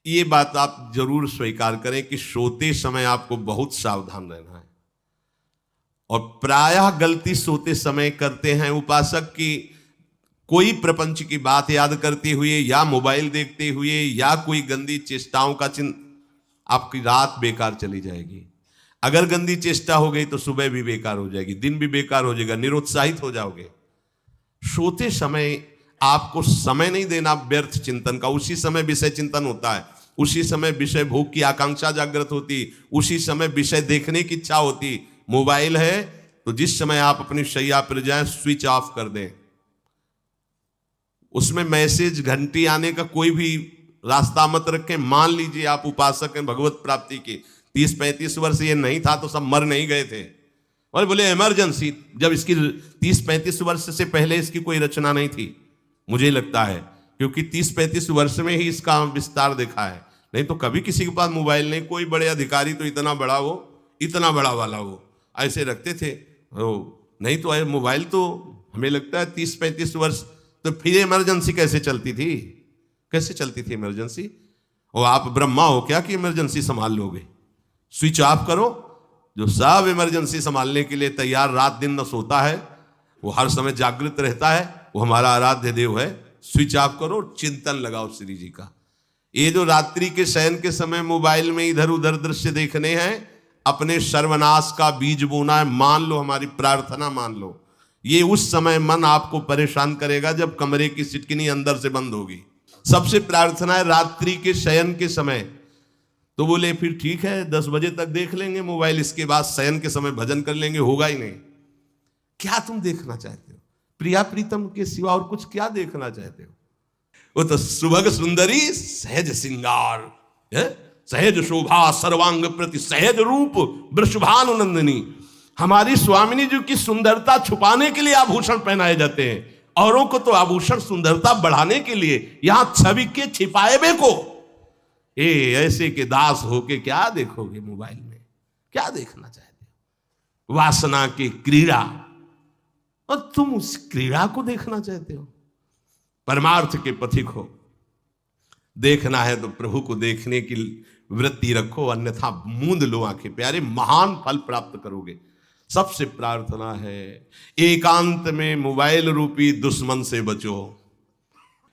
ये बात आप जरूर स्वीकार करें कि सोते समय आपको बहुत सावधान रहना है। और प्रायः गलती सोते समय करते हैं उपासक की, कोई प्रपंच की बात याद करते हुए या मोबाइल देखते हुए या कोई गंदी चेष्टाओं का आपकी रात बेकार चली जाएगी। अगर गंदी चेष्टा हो गई तो सुबह भी बेकार हो जाएगी, दिन भी बेकार हो जाएगा, निरुत्साहित हो जाओगे। सोते समय आपको समय नहीं देना व्यर्थ चिंतन का। उसी समय विषय चिंतन होता है, उसी समय विषय भोग की आकांक्षा जागृत होती, उसी समय विषय देखने की इच्छा होती। मोबाइल है तो जिस समय आप अपनी शैया पर जाएं स्विच ऑफ कर दें। उसमें मैसेज घंटी आने का कोई भी रास्ता मत रखें। मान लीजिए आप उपासक हैं भगवत प्राप्ति के, 30-35 वर्ष ये नहीं था तो सब मर नहीं गए थे। और बोले इमरजेंसी, जब इसकी 30-35 वर्ष से पहले इसकी कोई रचना नहीं थी, मुझे लगता है, क्योंकि 30-35 वर्ष में ही इसका विस्तार देखा है। नहीं तो कभी किसी के पास मोबाइल नहीं। कोई बड़े अधिकारी तो इतना बड़ा वो, इतना बड़ा वाला वो ऐसे रखते थे। नहीं तो मोबाइल तो हमें लगता है 30-35 वर्ष। तो फिर इमरजेंसी कैसे चलती थी? कैसे चलती थी इमरजेंसी? और आप ब्रह्मा हो क्या कि इमरजेंसी संभाल लोगे? स्विच ऑफ करो। जो सब इमरजेंसी संभालने के लिए तैयार, रात दिन न सोता है, वो हर समय जागृत रहता है, वो हमारा आराध्य देव है। स्विच ऑफ करो, चिंतन लगाओ श्री जी का। ये जो रात्रि के शयन के समय मोबाइल में इधर उधर दृश्य देखने हैं, अपने सर्वनाश का बीज बोना है। मान लो, हमारी प्रार्थना मान लो, ये उस समय मन आपको परेशान करेगा जब कमरे की सिटकिनी अंदर से बंद होगी। सबसे प्रार्थना है रात्रि के शयन के समय। तो बोले फिर ठीक है 10 बजे तक देख लेंगे मोबाइल, इसके बाद शयन के समय भजन कर लेंगे। होगा ही नहीं। क्या तुम देखना चाहते हो? प्रिया प्रीतम के सिवा और कुछ क्या देखना चाहते हो? वो तो सुभग सुंदरी सहज सिंगार, सहज शोभा सर्वांग प्रति सहज रूप वृषभानुनंदिनी। हमारी स्वामिनी जी की सुंदरता छुपाने के लिए आभूषण पहनाए जाते हैं। औरों को तो आभूषण सुंदरता बढ़ाने के लिए। यहां छवि के छिपाए बे को ऐसे के दास होके क्या देखोगे मोबाइल में? क्या देखना चाहते हो? वासना की क्रीड़ा, और तुम उस क्रीड़ा को देखना चाहते हो? परमार्थ के पथिक हो। देखना है तो प्रभु को देखने की वृत्ति रखो, अन्यथा मूंद लो आंखें। प्यारे, महान फल प्राप्त करोगे। सबसे प्रार्थना है एकांत में मोबाइल रूपी दुश्मन से बचो।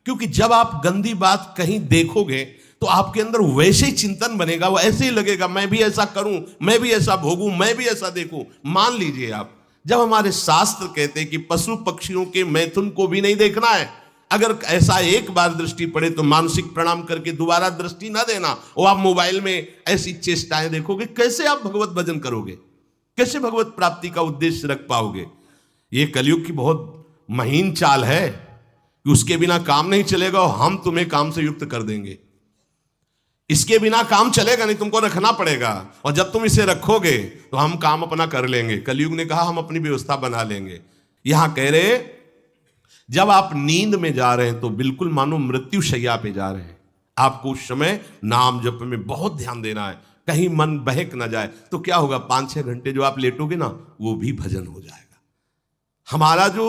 क्योंकि जब आप गंदी बात कहीं देखोगे तो आपके अंदर वैसे ही चिंतन बनेगा, वो ऐसे ही लगेगा मैं भी ऐसा करूं, मैं भी ऐसा भोगूं, मैं भी ऐसा देखूं। मान लीजिए आप, जब हमारे शास्त्र कहते हैं कि पशु पक्षियों के मैथुन को भी नहीं देखना है, अगर ऐसा एक बार दृष्टि पड़े तो मानसिक प्रणाम करके दोबारा दृष्टि ना देना। और आप मोबाइल में ऐसी चेष्टाएं देखोगे, कैसे आप भगवत भजन करोगे? कैसे भगवत प्राप्ति का उद्देश्य रख पाओगे? ये कलयुग की बहुत महीन चाल है कि उसके बिना काम नहीं चलेगा और हम तुम्हें काम से युक्त कर देंगे। इसके बिना काम चलेगा नहीं, तुमको रखना पड़ेगा। और जब तुम इसे रखोगे तो हम काम अपना कर लेंगे। कलयुग ने कहा हम अपनी व्यवस्था बना लेंगे। यहां कह रहे जब आप नींद में जा रहे हैं तो बिल्कुल मानो मृत्यु शैया पे जा रहे हैं। आपको उस समय नाम जप में बहुत ध्यान देना है, कहीं मन बहक ना जाए। तो क्या होगा, 5-6 घंटे जो आप लेटोगे ना, वो भी भजन हो जाएगा। हमारा जो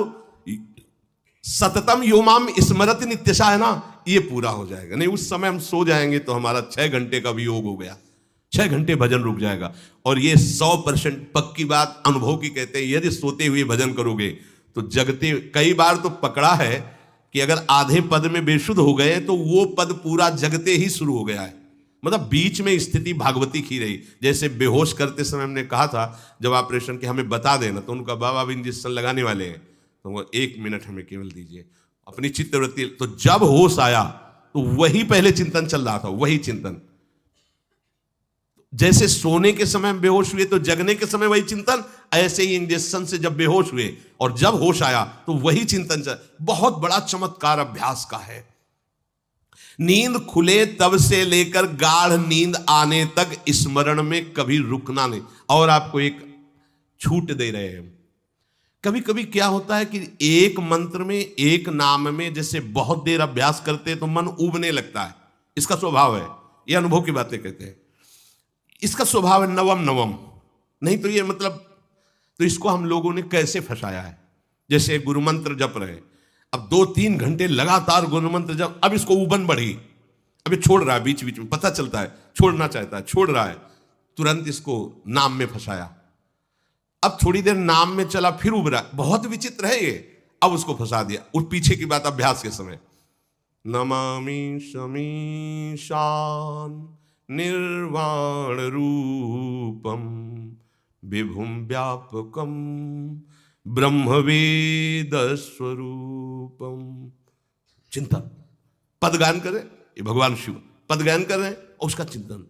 सततम योमाम स्मरति नित्यशा है ना, ये पूरा हो जाएगा। नहीं, उस समय हम सो जाएंगे तो हमारा 6 घंटे का भी योग हो गया, 6 घंटे भजन रुक जाएगा। और ये 100% पक्की बात अनुभव की कहते हैं। यदि सोते हुए भजन करोगे तो जगते, कई बार तो पकड़ा है कि अगर आधे पद में बेशुद्ध हो गए तो वो पद पूरा जगते ही शुरू हो गया है। मतलब बीच में स्थिति भागवती की रही। जैसे बेहोश करते समय हमने कहा था जब ऑपरेशन के हमें बता देना, तो उनका बाबा अब इंजेक्शन लगाने वाले हैं तो वो 1 मिनट हमें केवल दीजिए, अपनी चित्तवृत्ति। तो जब होश आया तो वही पहले चिंतन चल रहा था, वही चिंतन। जैसे सोने के समय बेहोश हुए तो जगने के समय वही चिंतन, ऐसे ही इंजेक्शन से जब बेहोश हुए और जब होश आया तो वही चिंतन चल। बहुत बड़ा चमत्कार अभ्यास का है। नींद खुले तब से लेकर गाढ़ नींद आने तक स्मरण में कभी रुकना नहीं। और आपको एक छूट दे रहे हैं। कभी कभी क्या होता है कि एक मंत्र में, एक नाम में जैसे बहुत देर अभ्यास करते हैं तो मन उबने लगता है। इसका स्वभाव है, ये अनुभव की बातें कहते हैं। इसका स्वभाव है नवम नवम। नहीं तो ये मतलब, तो इसको हम लोगों ने कैसे फंसाया है। जैसे गुरु मंत्र जप रहे, अब 2-3 घंटे लगातार गुरु मंत्र जप, अब इसको उबन बढ़ी, अभी छोड़ रहा है, बीच बीच में पता चलता है छोड़ना चाहता है, छोड़ रहा है, तुरंत इसको नाम में फंसाया। अब थोड़ी देर नाम में चला, फिर उभरा, बहुत विचित्र है ये, अब उसको फंसा दिया। उस पीछे की बात अभ्यास के समय, नमामि शमीशान निर्वाण रूपम विभुम व्यापकम ब्रह्मवेद स्वरूपम। चिंतन, पदगान कर रहे, ये भगवान शिव पदगान कर रहे हैं और उसका चिंतन,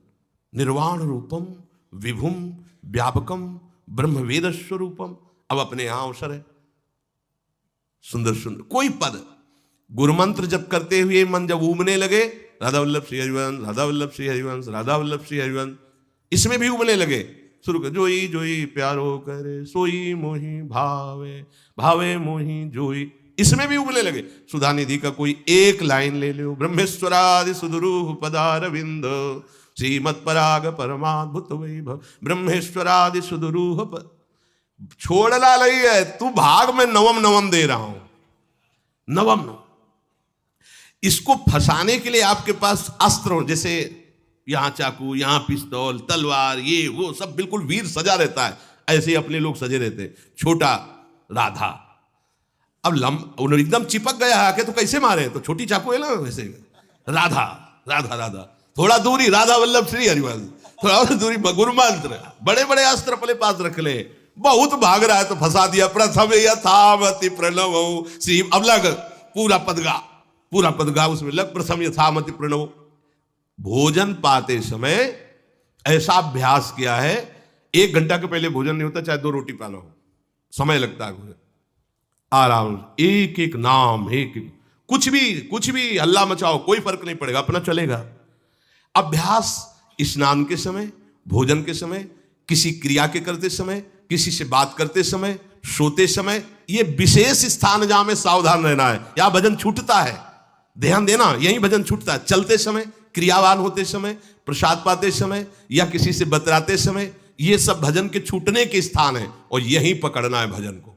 निर्वाण रूपम विभुम व्यापकम ब्रह्मवेद स्वरूपम। अब अपने यहां अवसर है, सुंदर सुंदर कोई पद, गुरुमंत्र जब करते हुए मन जब उमने लगे, राधा वल्लभ श्री हरिवंश, राधा वल्लभ श्री हरिवंश, राधा वल्लभ श्री हरिवंश, इसमें भी उमने लगे, शुरू कर, जोई जोई प्यारो करे सोई मोही भावे, भावे मोही जोई, इसमें भी उबले लगे। सुधा निधि का कोई एक लाइन ले लो, ब्रह्मेश्वरादि सुदुरूह पदारविंद श्रीमत् पराग परमाद्भुत वैभव, ब्रह्मेश्वरादि सुदुरूह छोड़ना नहीं है, तू भाग में नवम नवम दे रहा हूं, नवम नवम। इसको फंसाने के लिए आपके पास अस्त्र हो, जैसे यहां चाकू, यहां पिस्तौल, तलवार, ये वो सब बिल्कुल वीर सजा रहता है, ऐसे ही अपने लोग सजे रहते। छोटा राधा, अब उन्होंने एकदम चिपक गया आके तो कैसे मारे, तो छोटी चाकू है ना वैसे, राधा राधा राधा, थोड़ा दूरी राधा वल्लभ श्री हरिवंश, थोड़ा और दूरी गुरु मंत्र, बड़े बड़े अस्त्र अपने पास रख ले, बहुत भाग रहा है तो फंसा दिया। प्रथम यथामति प्रणव श्री, अब लग पूरा पदगा उसमें लग, प्रथम यथामति प्रणव। भोजन पाते समय ऐसा अभ्यास किया है, 1 घंटा के पहले भोजन नहीं होता, चाहे 2 रोटी पाना हो, समय लगता है भोजन, आराम, एक एक नाम, एक कुछ भी हल्ला मचाओ, कोई फर्क नहीं पड़ेगा, अपना चलेगा। अभ्यास स्नान के समय, भोजन के समय, किसी क्रिया के करते समय, किसी से बात करते समय, सोते समय, ये विशेष स्थान जहां में सावधान रहना है, यहां भजन छूटता है, ध्यान देना, यही भजन छूटता है। चलते समय, क्रियावान होते समय, प्रसाद पाते समय या किसी से बतराते समय, ये सब भजन के छूटने के स्थान है और यही पकड़ना है भजन को।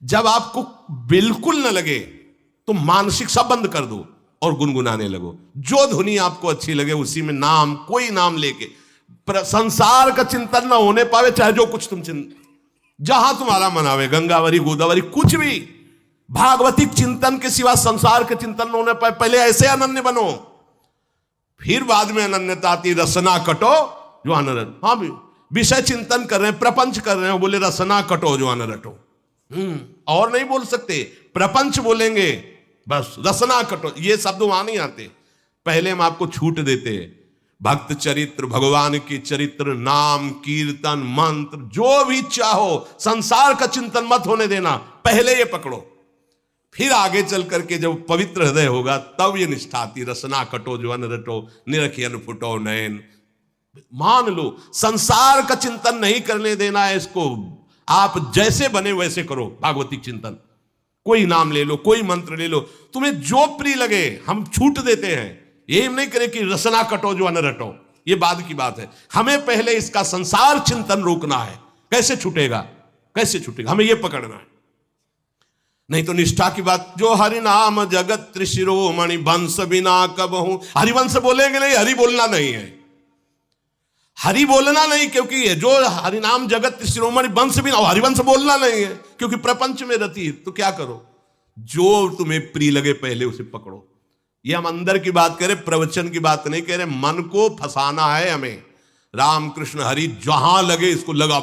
जब आपको बिल्कुल न लगे तो मानसिक सब बंद कर दो और गुनगुनाने लगो, जो धुनी आपको अच्छी लगे उसी में नाम, कोई नाम लेके, संसार का चिंतन ना होने पावे, चाहे जो कुछ तुम जहां तुम्हारा मन आवे, गंगावरी गोदावरी कुछ भी, भागवतिक चिंतन के सिवा संसार के चिंतन न होने पाए, पहले ऐसे अनन्य बनो, फिर बाद में अनन्यता आती, रसना कटो जो अन रटो। हाँ भी विषय चिंतन कर रहे हैं, प्रपंच कर रहे हैं, बोले रसना कटो जो अन रटो, और नहीं बोल सकते, प्रपंच बोलेंगे बस, रसना कटो, ये शब्द वहां नहीं आते। पहले हम आपको छूट देते, भक्त चरित्र, भगवान की चरित्र, नाम कीर्तन मंत्र, जो भी चाहो, संसार का चिंतन मत होने देना, पहले ये पकड़ो, फिर आगे चल करके जब पवित्र हृदय होगा तब ये निष्ठा आती, रसना कटो जो अन रटो, निरखियन फुटो नयन। मान लो संसार का चिंतन नहीं करने देना है इसको, आप जैसे बने वैसे करो भागवतिक चिंतन, कोई नाम ले लो, कोई मंत्र ले लो, तुम्हें जो प्रिय लगे, हम छूट देते हैं, ये नहीं करे कि रसना कटो जो अन रटो, ये बाद की बात है, हमें पहले इसका संसार चिंतन रोकना है। कैसे छूटेगा, कैसे छूटेगा, हमें ये पकड़ना है, नहीं तो निष्ठा की बात, जो हरि नाम जगत त्रिशिरोमणि वंश बिना कबहू, हरिवंश बोलेंगे नहीं, हरि बोलना नहीं है, हरि बोलना नहीं, क्योंकि जो हरिनाम जगत शिरोमणि वंश बिना, हरिवंश बोलना नहीं है, क्योंकि प्रपंच में रति। तो क्या करो, जो तुम्हें प्रिय लगे पहले उसे पकड़ो। ये हम अंदर की बात करें, प्रवचन की बात नहीं कह रहे, मन को फंसाना है हमें। राम कृष्ण हरि जहां लगे इसको लगा,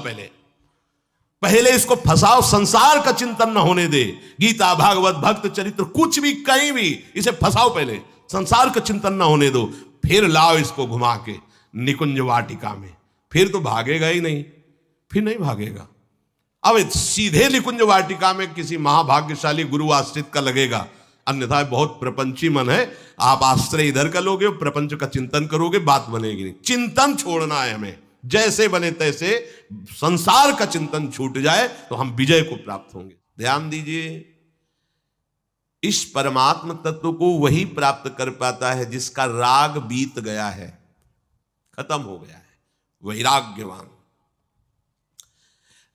पहले इसको फंसाओ, संसार का चिंतन न होने दे, गीता भागवत भक्त चरित्र कुछ भी कहीं भी इसे फंसाओ, पहले संसार का चिंतन न होने दो, फिर लाओ इसको घुमा के निकुंज वाटिका में, फिर तो भागेगा ही नहीं, फिर नहीं भागेगा। अब सीधे निकुंज वाटिका में किसी महाभाग्यशाली गुरु आश्रित का लगेगा, अन्यथा बहुत प्रपंची मन है, आप आश्रय इधर का लोगे, प्रपंच का चिंतन करोगे, बात बनेगी नहीं। चिंतन छोड़ना है हमें, जैसे बने तैसे संसार का चिंतन छूट जाए तो हम विजय को प्राप्त होंगे। ध्यान दीजिए, इस परमात्म तत्व को वही प्राप्त कर पाता है जिसका राग बीत गया है, खत्म हो गया है, वैराग्यवान।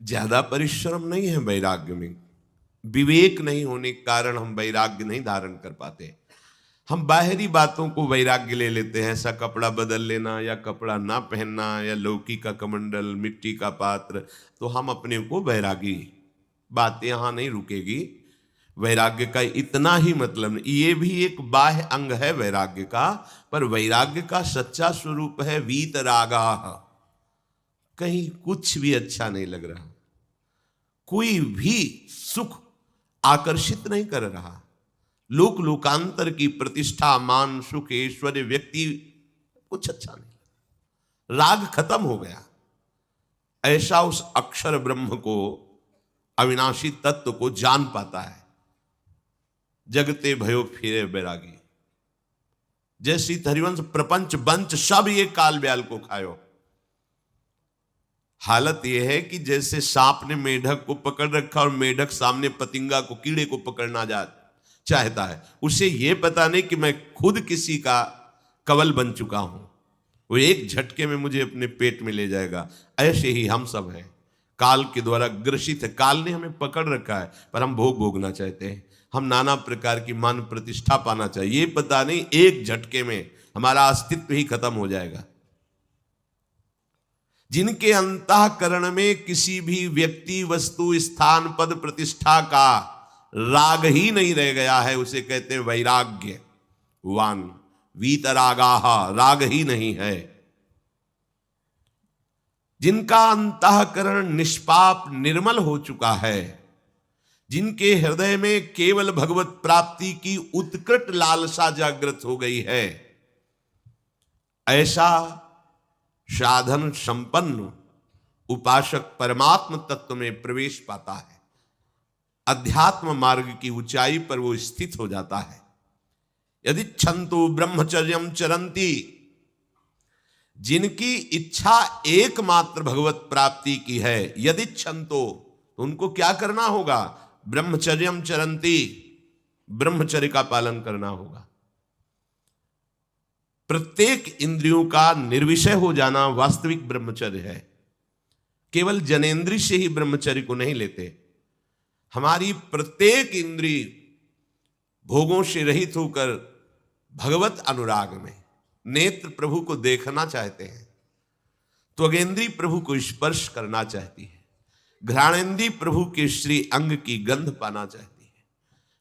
ज्यादा परिश्रम नहीं है वैराग्य में, विवेक नहीं होने के कारण हम वैराग्य नहीं धारण कर पाते। हम बाहरी बातों को वैराग्य ले लेते हैं, ऐसा कपड़ा बदल लेना या कपड़ा ना पहनना या लौकी का कमंडल, मिट्टी का पात्र, तो हम अपने को वैरागी। बात यहाँ नहीं रुकेगी। वैराग्य का इतना ही मतलब नहीं, ये भी एक बाह्य अंग है वैराग्य का, पर वैराग्य का सच्चा स्वरूप है वीतरागा। कहीं कुछ भी अच्छा नहीं लग रहा, कोई भी सुख आकर्षित नहीं कर रहा, लोक लोकांतर की प्रतिष्ठा, मान, सुख, ऐश्वर्य, व्यक्ति, कुछ अच्छा नहीं, राग खत्म हो गया। ऐसा उस अक्षर ब्रह्म को, अविनाशी तत्व को जान पाता है। जगते भयो फिरे बैरागी, जैसी हरिवंश प्रपंच बंच सब ये काल ब्याल को खायो। हालत यह है कि जैसे सांप ने मेढक को पकड़ रखा और मेढक सामने पतिंगा को, कीड़े को पकड़ना चाहता है, उसे यह पता नहीं कि मैं खुद किसी का कवल बन चुका हूं, वो एक झटके में मुझे अपने पेट में ले जाएगा। ऐसे ही हम सब हैं, काल के द्वारा ग्रसित है। काल ने हमें पकड़ रखा है, पर हम भोग भोगना चाहते हैं, हम नाना प्रकार की मान प्रतिष्ठा पाना चाहिए। ये पता नहीं एक झटके में हमारा अस्तित्व ही खत्म हो जाएगा। जिनके अंतःकरण में किसी भी व्यक्ति, वस्तु, स्थान, पद, प्रतिष्ठा का राग ही नहीं रह गया है, उसे कहते हैं वैराग्य वान। वीतरागाह, राग ही नहीं है। जिनका अंतःकरण निष्पाप निर्मल हो चुका है, जिनके हृदय में केवल भगवत प्राप्ति की उत्कट लालसा जागृत हो गई है, ऐसा साधन संपन्न उपासक परमात्म तत्व में प्रवेश पाता है। अध्यात्म मार्ग की ऊंचाई पर वो स्थित हो जाता है। यदि छंतु ब्रह्मचर्यम चरंती, जिनकी इच्छा एकमात्र भगवत प्राप्ति की है, यदि छंतो, तो उनको क्या करना होगा? ब्रह्मचर्यम चरंती, ब्रह्मचर्य का पालन करना होगा। प्रत्येक इंद्रियों का निर्विषय हो जाना वास्तविक ब्रह्मचर्य है। केवल जनेंद्रिय से ही ब्रह्मचर्य को नहीं लेते। हमारी प्रत्येक इंद्रिय भोगों से रहित होकर भगवत अनुराग में, नेत्र प्रभु को देखना चाहते हैं, त्वगेंद्रिय प्रभु को स्पर्श करना चाहती है, घ्राणेंद्रिय प्रभु के श्री अंग की गंध पाना चाहती है,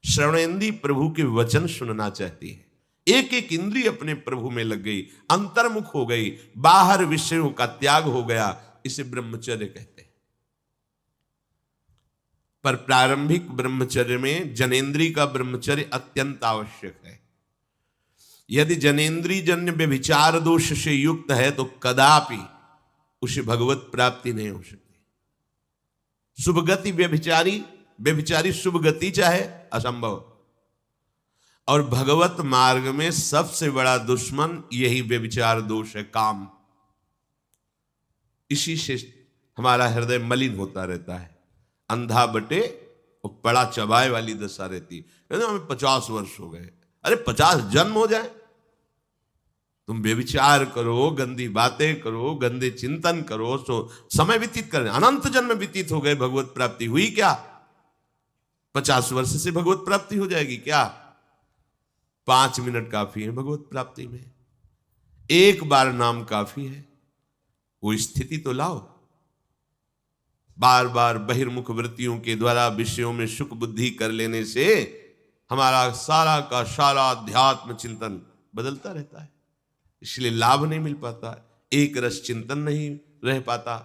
श्रवणेंद्रिय प्रभु के वचन सुनना चाहती है। एक एक इंद्रिय अपने प्रभु में लग गई, अंतर्मुख हो गई, बाहर विषयों का त्याग हो गया। इसे ब्रह्मचर्य कहते हैं। पर प्रारंभिक ब्रह्मचर्य में जनेंद्रिय का ब्रह्मचर्य अत्यंत आवश्यक है। यदि जनेंद्रिय जन्य व्यभिचार दोष से युक्त है तो कदापि उसे भगवत प्राप्ति नहीं हो सकती। शुभ गति व्यभिचारी शुभ गति चाहे, असंभव। और भगवत मार्ग में सबसे बड़ा दुश्मन यही व्यभिचार दोष है, काम। इसी से हमारा हृदय मलिन होता रहता है, अंधा बटे और बड़ा चबाए वाली दशा रहती है। हमें 50 वर्ष हो गए, अरे 50 जन्म हो जाए, तुम व्यभिचार करो, गंदी बातें करो, गंदे चिंतन करो, सो समय व्यतीत करें, अनंत जन्म व्यतीत हो गए, भगवत प्राप्ति हुई क्या? 50 वर्ष से भगवत प्राप्ति हो जाएगी क्या? 5 मिनट काफी है भगवत प्राप्ति में, एक बार नाम काफी है। वो स्थिति तो लाओ। बार बार बहिर्मुख वृत्तियों के द्वारा विषयों में सुख बुद्धि कर लेने से हमारा सारा का सारा अध्यात्म चिंतन बदलता रहता है, इसलिए लाभ नहीं मिल पाता, एक रस चिंतन नहीं रह पाता।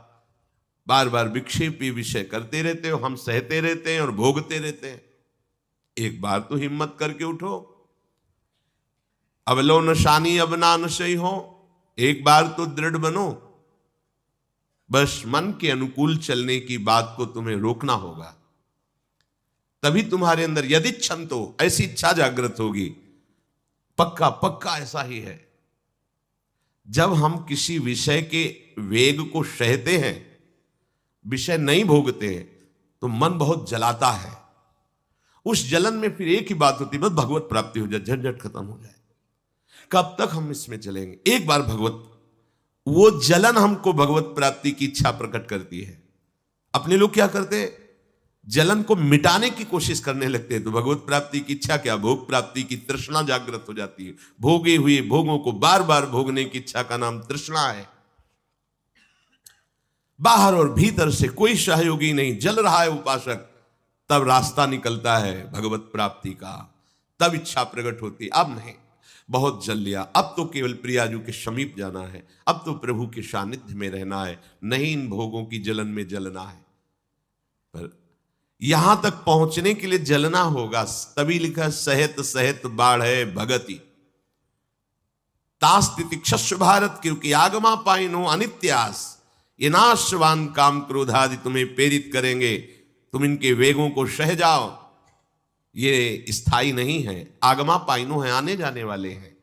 बार बार विक्षेपी विषय करते रहते हो, हम सहते रहते हैं और भोगते रहते हैं। एक बार तो हिम्मत करके उठो, अवलो नशानी अब ना नशई हो, एक बार तो दृढ़ बनो। बस मन के अनुकूल चलने की बात को तुम्हें रोकना होगा, तभी तुम्हारे अंदर यदि क्षंतो, ऐसी इच्छा जागृत होगी। पक्का पक्का ऐसा ही है। जब हम किसी विषय के वेग को सहते हैं, विषय नहीं भोगते हैं, तो मन बहुत जलाता है। उस जलन में फिर एक ही बात होती है, बस भगवत प्राप्ति हो जाए, झंझट खत्म हो जाए। कब तक हम इसमें चलेंगे? एक बार भगवत, वो जलन हमको भगवत प्राप्ति की इच्छा प्रकट करती है। अपने लोग क्या करते हैं? जलन को मिटाने की कोशिश करने लगते हैं तो भगवत प्राप्ति की इच्छा क्या, भोग प्राप्ति की तृष्णा जागृत हो जाती है। भोगे हुए भोगों को बार बार भोगने की इच्छा का नाम तृष्णा है। बाहर और भीतर से कोई सहयोगी नहीं, जल रहा है उपासक, तब रास्ता निकलता है भगवत प्राप्ति का, तब इच्छा प्रकट होती। अब नहीं, बहुत जल लिया, अब तो केवल प्रियाजू के समीप जाना है, अब तो प्रभु के सानिध्य में रहना है, नहीं इन भोगों की जलन में जलना है। पर यहां तक पहुंचने के लिए जलना होगा, तभी लिखा सहित सहित बाढ़ भगति तास्तितिक्षस्व भारत, क्योंकि आगमा पाइनो अनित्यास, ये नाशवान काम क्रोधादि तुम्हें प्रेरित करेंगे, तुम इनके वेगों को सह जाओ, ये स्थायी नहीं है। आगमा पाइनो है, आने जाने वाले हैं,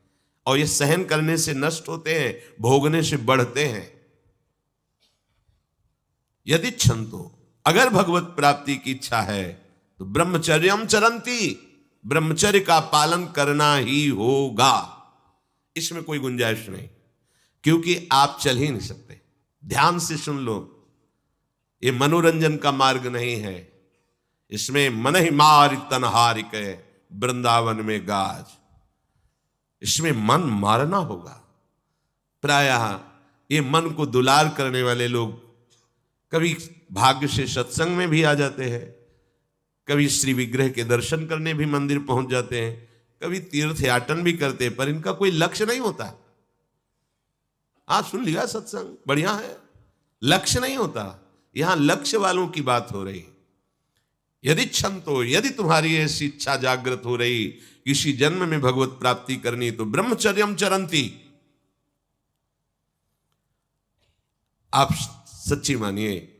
और ये सहन करने से नष्ट होते हैं, भोगने से बढ़ते हैं। यदि छंतो, अगर भगवत प्राप्ति की इच्छा है तो ब्रह्मचर्यम चरंती, ब्रह्मचर्य का पालन करना ही होगा, इसमें कोई गुंजाइश नहीं, क्योंकि आप चल ही नहीं सकते। ध्यान से सुन लो, ये मनोरंजन का मार्ग नहीं है, इसमें मन ही मार तनहारिक वृंदावन में गाज, इसमें मन मारना होगा। प्रायः ये मन को दुलार करने वाले लोग कभी भाग्य से सत्संग में भी आ जाते हैं, कभी श्री विग्रह के दर्शन करने भी मंदिर पहुंच जाते हैं, कभी तीर्थ याटन भी करते हैं, पर इनका कोई लक्ष्य नहीं होता। आज सुन लिया सत्संग, बढ़िया है, लक्ष्य नहीं होता। यहां लक्ष्य वालों की बात हो रही। यदि छंतो, यदि तुम्हारी ऐसी इच्छा जागृत हो रही किसी जन्म में भगवत प्राप्ति करनी, तो ब्रह्मचर्यम चरंती, आप सच्ची मानिए,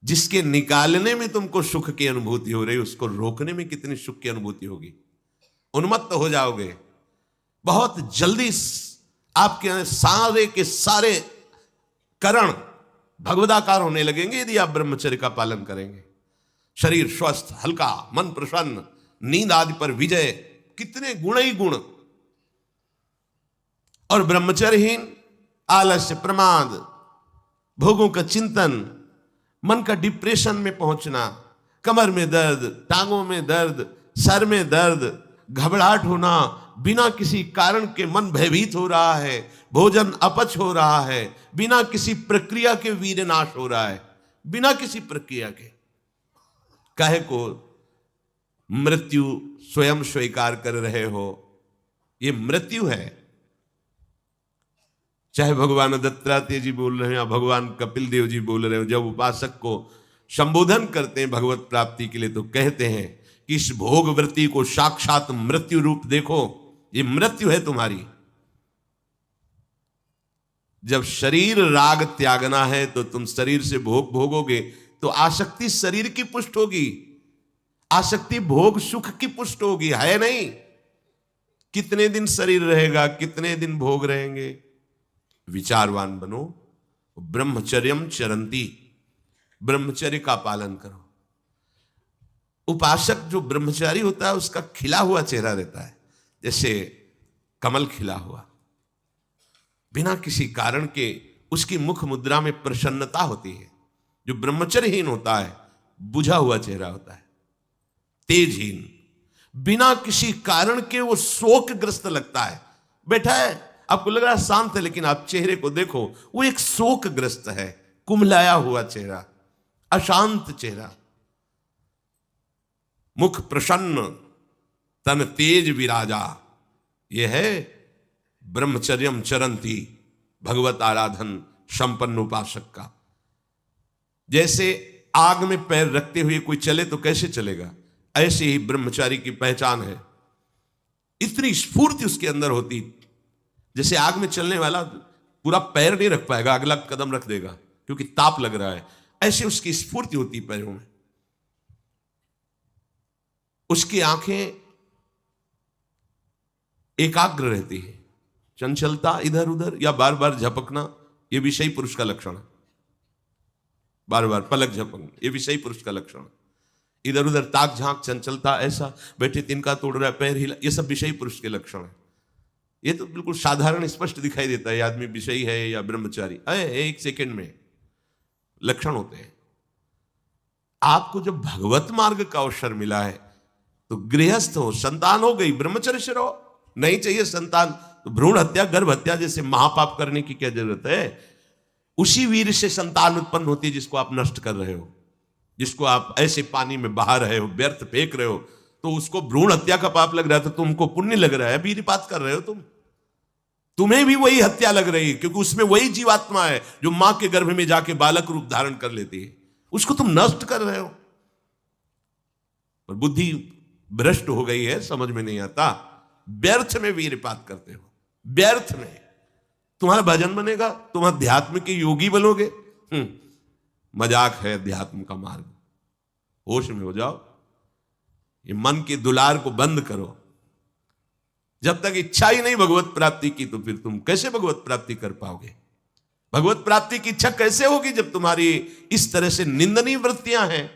जिसके निकालने में तुमको सुख की अनुभूति हो रही, उसको रोकने में कितनी सुख की अनुभूति होगी। उन्मत्त हो जाओगे, बहुत जल्दी आपके सारे के सारे करण भगवदाकार होने लगेंगे यदि आप ब्रह्मचर्य का पालन करेंगे। शरीर स्वस्थ, हल्का, मन प्रसन्न, नींद आदि पर विजय, कितने गुण ही गुण। और ब्रह्मचर्यहीन आलस्य, प्रमाद, भोगों का चिंतन, मन का डिप्रेशन में पहुंचना, कमर में दर्द, टांगों में दर्द, सर में दर्द, घबराहट होना, बिना किसी कारण के मन भयभीत हो रहा है, भोजन अपच हो रहा है, बिना किसी प्रक्रिया के वीरनाश हो रहा है, बिना किसी प्रक्रिया के। काहे को मृत्यु स्वयं स्वीकार कर रहे हो, ये मृत्यु है। चाहे भगवान दत्तात्रेय जी बोल रहे हैं या भगवान कपिल देव जी बोल रहे हो, जब उपासक को संबोधन करते हैं भगवत प्राप्ति के लिए, तो कहते हैं कि इस भोग वृत्ति को साक्षात मृत्यु रूप देखो, ये मृत्यु है तुम्हारी। जब शरीर राग त्यागना है तो तुम शरीर से भोग भोगोगे तो आसक्ति शरीर की पुष्ट होगी, आसक्ति भोग सुख की पुष्ट होगी, है नहीं। कितने दिन शरीर रहेगा, कितने दिन भोग रहेंगे। विचारवान बनो, ब्रह्मचर्यम चरंती, ब्रह्मचर्य का पालन करो। उपासक जो ब्रह्मचारी होता है उसका खिला हुआ चेहरा रहता है, जैसे कमल खिला हुआ, बिना किसी कारण के उसकी मुख मुद्रा में प्रसन्नता होती है। जो ब्रह्मचर्यहीन होता है बुझा हुआ चेहरा होता है, तेजहीन, बिना किसी कारण के वो शोकग्रस्त लगता है। बैठा है, आपको लग रहा है शांत है, लेकिन आप चेहरे को देखो, वो एक शोकग्रस्त है, कुम्हलाया हुआ चेहरा, अशांत चेहरा, मुख प्रसन्न, तन तेज विराजा। यह है ब्रह्मचर्यम चरंती, भगवत आराधन संपन्न उपासक का। जैसे आग में पैर रखते हुए कोई चले तो कैसे चलेगा, ऐसे ही ब्रह्मचारी की पहचान है। इतनी स्फूर्ति उसके अंदर होती, जैसे आग में चलने वाला पूरा पैर नहीं रख पाएगा, अगला कदम रख देगा क्योंकि ताप लग रहा है, ऐसे उसकी स्फूर्ति होती पैरों में। उसकी आंखें एकाग्र रहती है, चंचलता इधर उधर या बार बार झपकना यह विषयी पुरुष का लक्षण है। बार बार पलक झपकना यह विषयी पुरुष का लक्षण है। इधर उधर ताक झांक, चंचलता, ऐसा बैठे तिनका तोड़ रहा है, पैर हिला, यह सब विषयी पुरुष के लक्षण है। ये तो बिल्कुल साधारण स्पष्ट दिखाई देता है आदमी विषयी है या ब्रह्मचारी, एक सेकंड में लक्षण होते हैं। आपको जब भगवत मार्ग का अवसर मिला है तो गृहस्थ हो, संतान हो गई, ब्रह्मचर्य रहो, नहीं चाहिए संतान तो भ्रूण हत्या, गर्भ हत्या जैसे महापाप करने की क्या जरूरत है? उसी वीर से संतान उत्पन्न होती है जिसको आप नष्ट कर रहे हो, जिसको आप ऐसे पानी में बहा रहे हो, व्यर्थ फेंक रहे हो, तो उसको भ्रूण हत्या का पाप लग रहा है, तो तुमको पुण्य लग रहा है, वीरपात कर रहे हो तुम्हें भी वही हत्या लग रही है, क्योंकि उसमें वही जीवात्मा है जो मां के गर्भ में जाके बालक रूप धारण कर लेती है, उसको तुम नष्ट कर रहे हो। और बुद्धि भ्रष्ट हो गई है, समझ में नहीं आता, व्यर्थ में वीरपात करते हो, व्यर्थ में। तुम्हारा भजन बनेगा, तुम अध्यात्म के योगी बनोगे? मजाक है अध्यात्म का मार्ग। होश में हो जाओ, ये मन के दुलार को बंद करो। जब तक इच्छा ही नहीं भगवत प्राप्ति की, तो फिर तुम कैसे भगवत प्राप्ति कर पाओगे? भगवत प्राप्ति की इच्छा कैसे होगी जब तुम्हारी इस तरह से निंदनीय वृत्तियां हैं?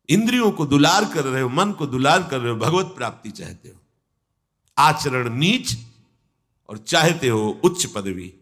इंद्रियों को दुलार कर रहे हो, मन को दुलार कर रहे हो, भगवत प्राप्ति चाहते हो, आचरण नीच और चाहते हो उच्च पदवी।